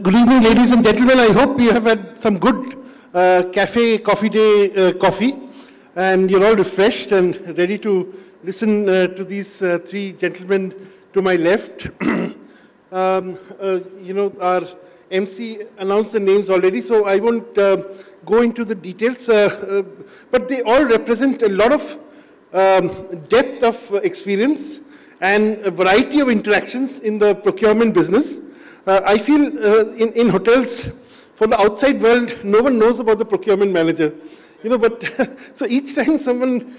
Good evening, ladies and gentlemen. I hope you have had some good coffee day coffee, and you're all refreshed and ready to listen to these three gentlemen to my left. Our MC announced the names already, so I won't go into the details, but they all represent a lot of depth of experience and a variety of interactions in the procurement business. I feel in hotels, for the outside world, no one knows about the procurement manager. But so each time someone,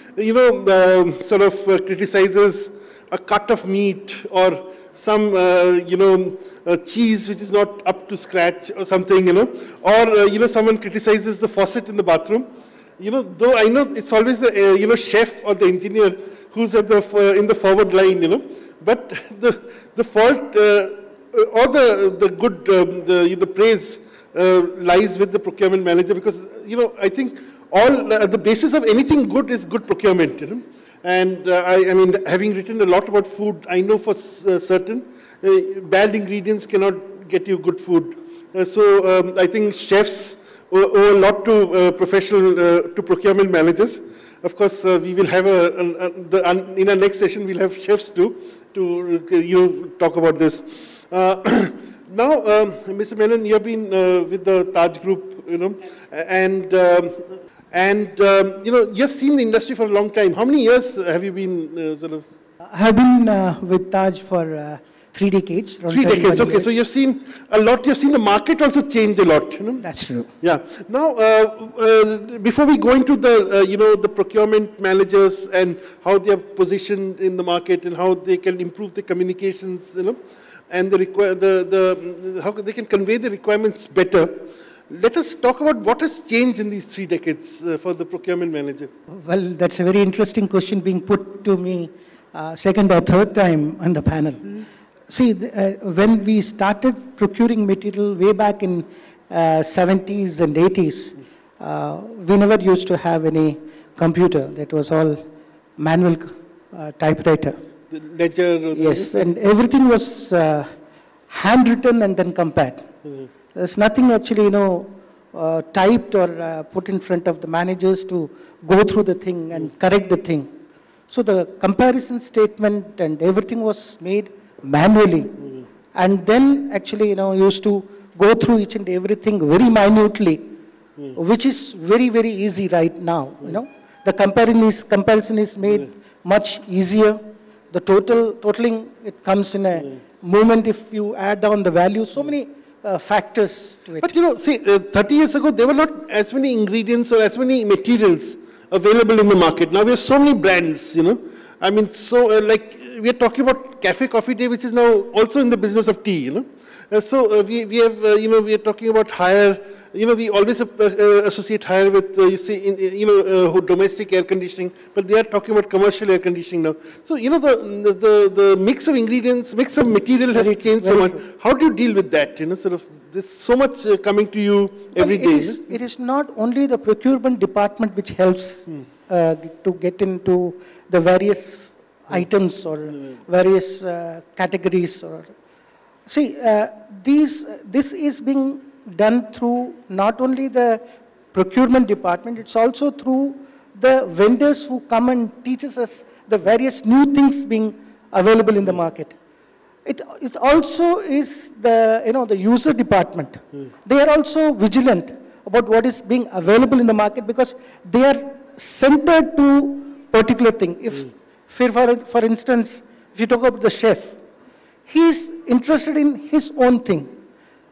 criticizes a cut of meat or some, cheese which is not up to scratch or something, or, someone criticizes the faucet in the bathroom, though I know it's always the, chef or the engineer who's at the, in the forward line, but the fault, or the good, the praise lies with the procurement manager, because, I think all, the basis of anything good is good procurement, And I mean, having written a lot about food, I know for certain, bad ingredients cannot get you good food. So I think chefs owe a lot to to procurement managers. Of course, we will have in our next session, we'll have chefs too, to talk about this. Now, Mr. Menon, you have been with the Taj Group, and you've seen the industry for a long time. How many years have you been I have been with Taj for 3 decades. 3 decades, okay. Years. So you've seen a lot. You've seen the market also change a lot, That's true. Yeah. Now, before we go into the, the procurement managers and how they are positioned in the market and how they can improve the communications, and how they can convey the requirements better. Let us talk about what has changed in these 3 decades for the procurement manager. Well, that's a very interesting question being put to me second or third time on the panel. See, when we started procuring material way back in 70s and 80s, we never used to have any computer. That was all manual typewriter. The ledger? Yes, and everything was handwritten and then compared. There's nothing actually, typed or put in front of the managers to go through the thing and correct the thing. So the comparison statement and everything was made manually. And then actually, used to go through each and everything very minutely, which is very, very easy right now, The comparison is made much easier. The totaling, it comes in a moment if you add down the value, so many factors to it. But see, 30 years ago, there were not as many ingredients or as many materials available in the market. Now we have so many brands, I mean, so like we are talking about Cafe Coffee Day, which is now also in the business of tea, So we have, we are talking about hire. We always associate hire with, domestic air conditioning, but they are talking about commercial air conditioning now. So, the mix of ingredients, mix of material has changed so much. True. How do you deal with that? There's so much coming to you every day. It is not only the procurement department which helps to get into the various items or various categories. See, this is being done through not only the procurement department, it's also through the vendors who come and teaches us the various new things being available in the market. It also is the user department. They are also vigilant about what is being available in the market because they are centered to particular thing. If, for instance, if you talk about the chef, he is interested in his own thing.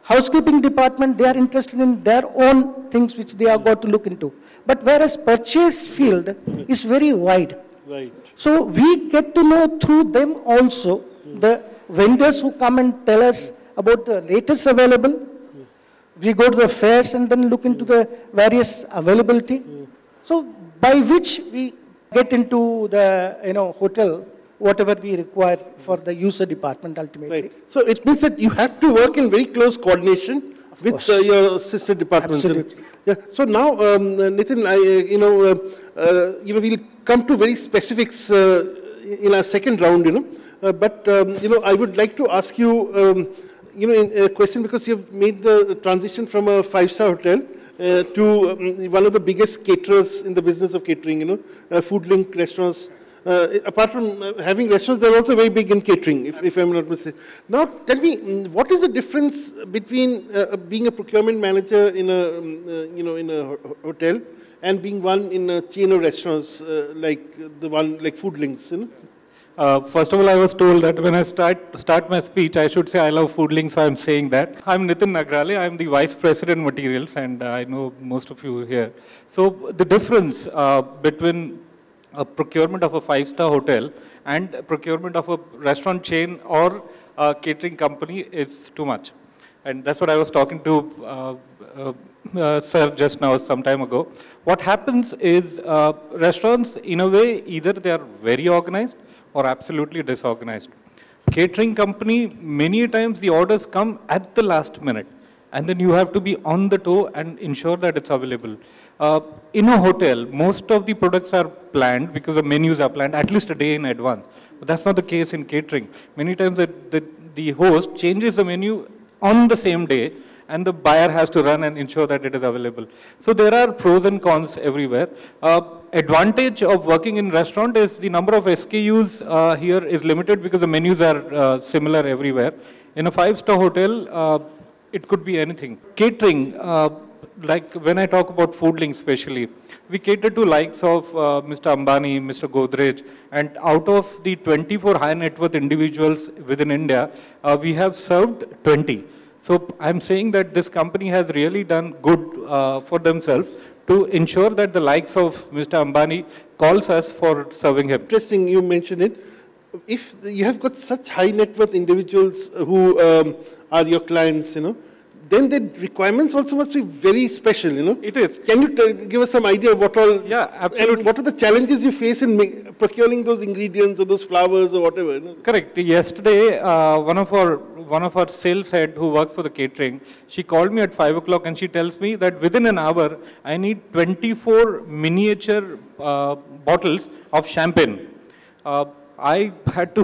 Housekeeping department, they are interested in their own things which they have got to look into. But whereas purchase field is very wide. Right. So we get to know through them also the vendors who come and tell us about the latest available. We go to the fairs and then look into the various availability. So by which we get into the hotel, whatever we require for the user department ultimately. Right. So it means that you have to work in very close coordination with your sister departments. Absolutely. Yeah. So now, Nitin, we'll come to very specifics in our second round, but I would like to ask you, you know, in a question, because you've made the transition from a five-star hotel to one of the biggest caterers in the business of catering, you know, Foodlink restaurants. Apart from having restaurants, they're also very big in catering, if I'm not mistaken. Now, tell me, what is the difference between being a procurement manager in a, you know, in a hotel and being one in a chain of restaurants like the one like Foodlinks, you know? First of all, I was told that when I start my speech, I should say I love Foodlink, so I'm saying that. I'm Nitin Nagrale. I'm the Vice President Materials, and I know most of you here. So the difference between a procurement of a five-star hotel and procurement of a restaurant chain or a catering company is too much. And that's what I was talking to sir just now, some time ago. What happens is restaurants, in a way, either they are very organized or absolutely disorganized. Catering company, many times the orders come at the last minute, and then you have to be on the toe and ensure that it's available. In a hotel, most of the products are planned because the menus are planned at least a day in advance. But that's not the case in catering. Many times the host changes the menu on the same day, and the buyer has to run and ensure that it is available. So there are pros and cons everywhere. Advantage of working in restaurant is the number of SKUs here is limited because the menus are similar everywhere. In a five-star hotel, it could be anything. Catering, like when I talk about Foodlink especially, we cater to likes of Mr. Ambani, Mr. Godrej, and out of the 24 high net worth individuals within India, we have served 20. So I'm saying that this company has really done good for themselves to ensure that the likes of Mr. Ambani calls us for serving him. Interesting you mentioned it. If you have got such high net worth individuals who are your clients, you know, then the requirements also must be very special, you know. It is. Can you give us some idea of what all? Yeah, absolutely. And what are the challenges you face in procuring those ingredients or those flowers or whatever? You know? Correct. Yesterday, one of our sales head who works for the catering, she called me at 5 o'clock and she tells me that within an hour, I need 24 miniature bottles of champagne. I had to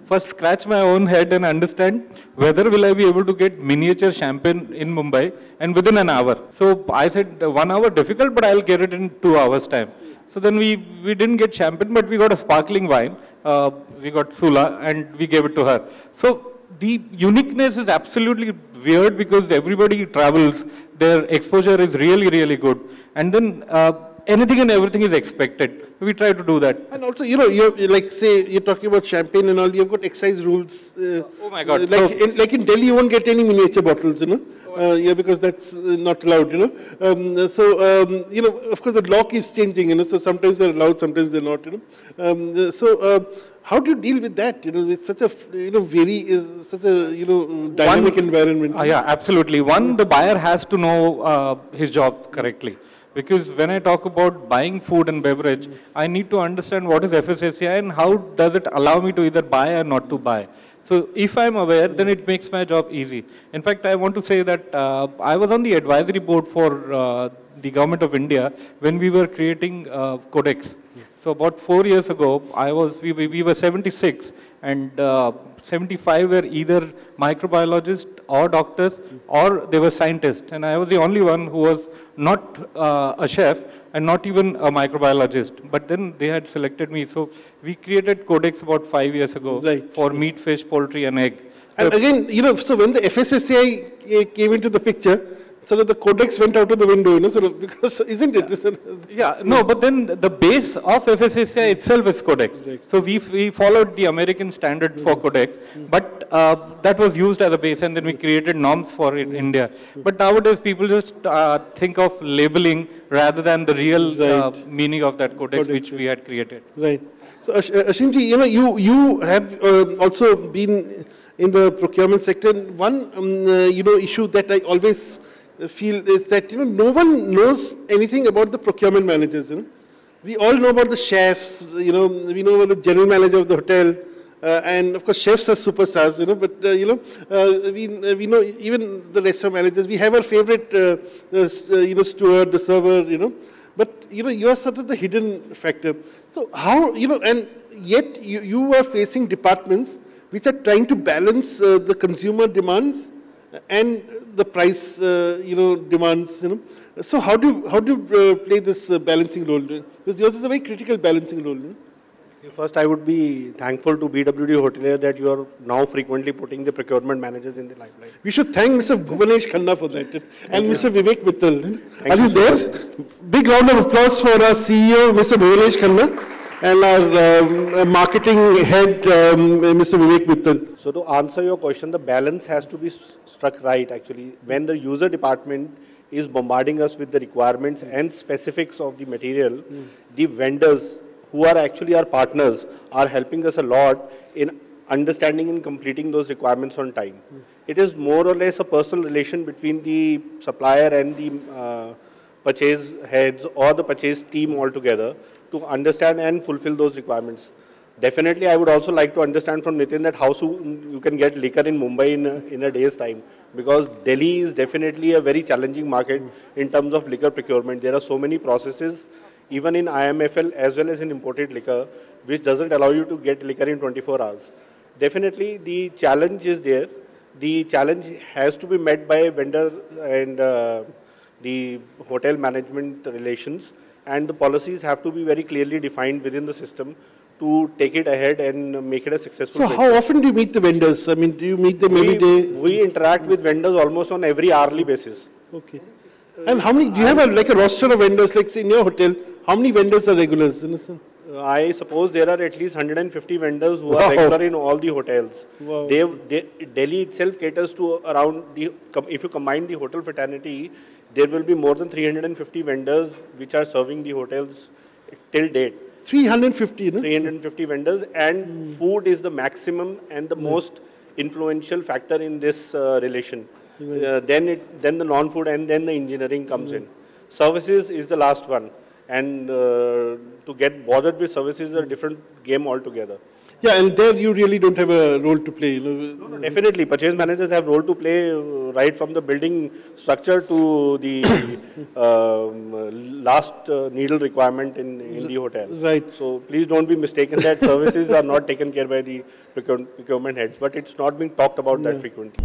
first scratch my own head and understand whether will I be able to get miniature champagne in Mumbai and within an hour. So I said 1 hour difficult, but I'll get it in 2 hours time. So then we didn't get champagne, but we got a sparkling wine. We got Sula and we gave it to her. So the uniqueness is absolutely weird because everybody travels. Their exposure is really, really good. And then anything and everything is expected. We try to do that. And also, you know, you're like, say, you're talking about champagne and all, you've got excise rules. Oh my God. Like in Delhi, you won't get any miniature bottles, you know. Yeah, because that's not allowed, you know. You know, of course, the law keeps changing, you know, so sometimes they're allowed, sometimes they're not, you know. How do you deal with that, you know, with such a, you know, such a, you know, dynamic environment? Yeah, absolutely. One, the buyer has to know his job correctly. Because when I talk about buying food and beverage, I need to understand what is FSSAI and how does it allow me to either buy or not to buy. So if I'm aware, then it makes my job easy. In fact, I want to say that I was on the advisory board for the Government of India when we were creating Codex. So about 4 years ago, we were 76 and 75 were either microbiologists or doctors or they were scientists. And I was the only one who was not a chef and not even a microbiologist. But then they had selected me. So we created Codex about 5 years ago for meat, fish, poultry and egg. And again, you know, so when the FSSAI came into the picture, sort of the Codex went out of the window, you know, sort of, because, isn't it? Yeah, no, but then the base of FSSAI itself is Codex. So we followed the American standard for Codex, but that was used as a base and then we created norms for India. But nowadays people just think of labeling rather than the real meaning of that Codex which we had created. Right. So Asheem ji, you know, you have also been in the procurement sector. One, you know, issue that I always feel is that, you know, no one knows anything about the procurement managers, you know. We all know about the chefs, you know, we know about the general manager of the hotel, and of course chefs are superstars, you know, but, you know, we know even the restaurant managers. We have our favorite, you know, steward, the server, you know, but, you know, you are sort of the hidden factor. So how, you know, and yet you are facing departments which are trying to balance the consumer demands and the price, demands, So how do you play this balancing role? Because yours is a very critical balancing role. First, I would be thankful to BWD Hotelier that you are now frequently putting the procurement managers in the limelight. We should thank Mr. Bhuvanesh Khanna for that, and Mr. Vivek Mittal. Are you there? Big round of applause for our CEO, Mr. Bhuvanesh Khanna, and our marketing head, Mr. Vivek Mittal. So to answer your question, the balance has to be struck right, actually. When the user department is bombarding us with the requirements and specifics of the material, the vendors, who are actually our partners, are helping us a lot in understanding and completing those requirements on time. It is more or less a personal relation between the supplier and the purchase heads or the purchase team altogether to understand and fulfill those requirements. Definitely, I would also like to understand from Nitin that how soon you can get liquor in Mumbai in a day's time, because Delhi is definitely a very challenging market in terms of liquor procurement. There are so many processes, even in IMFL as well as in imported liquor, which doesn't allow you to get liquor in 24 hours. Definitely, the challenge is there. The challenge has to be met by vendor and the hotel management relations, and the policies have to be very clearly defined within the system to take it ahead and make it a successful So how often do you meet the vendors? I mean, do you meet them every day? We interact with vendors almost on every hourly basis. Okay. And how many, do you have a roster of vendors, like say in your hotel, how many vendors are regulars? I suppose there are at least 150 vendors who are regular in all the hotels. Wow. Delhi itself caters to around, if you combine the hotel fraternity, there will be more than 350 vendors which are serving the hotels till date. 350, no? 350 vendors, and food is the maximum and the most influential factor in this relation. Then the non-food and then the engineering comes in. Services is the last one, and to get bothered with services is a different game altogether. Yeah, and there you really don't have a role to play. No, definitely, purchase managers have role to play right from the building structure to the last needle requirement in the hotel. Right. So please don't be mistaken that services are not taken care by the procurement heads, but it's not being talked about that frequently.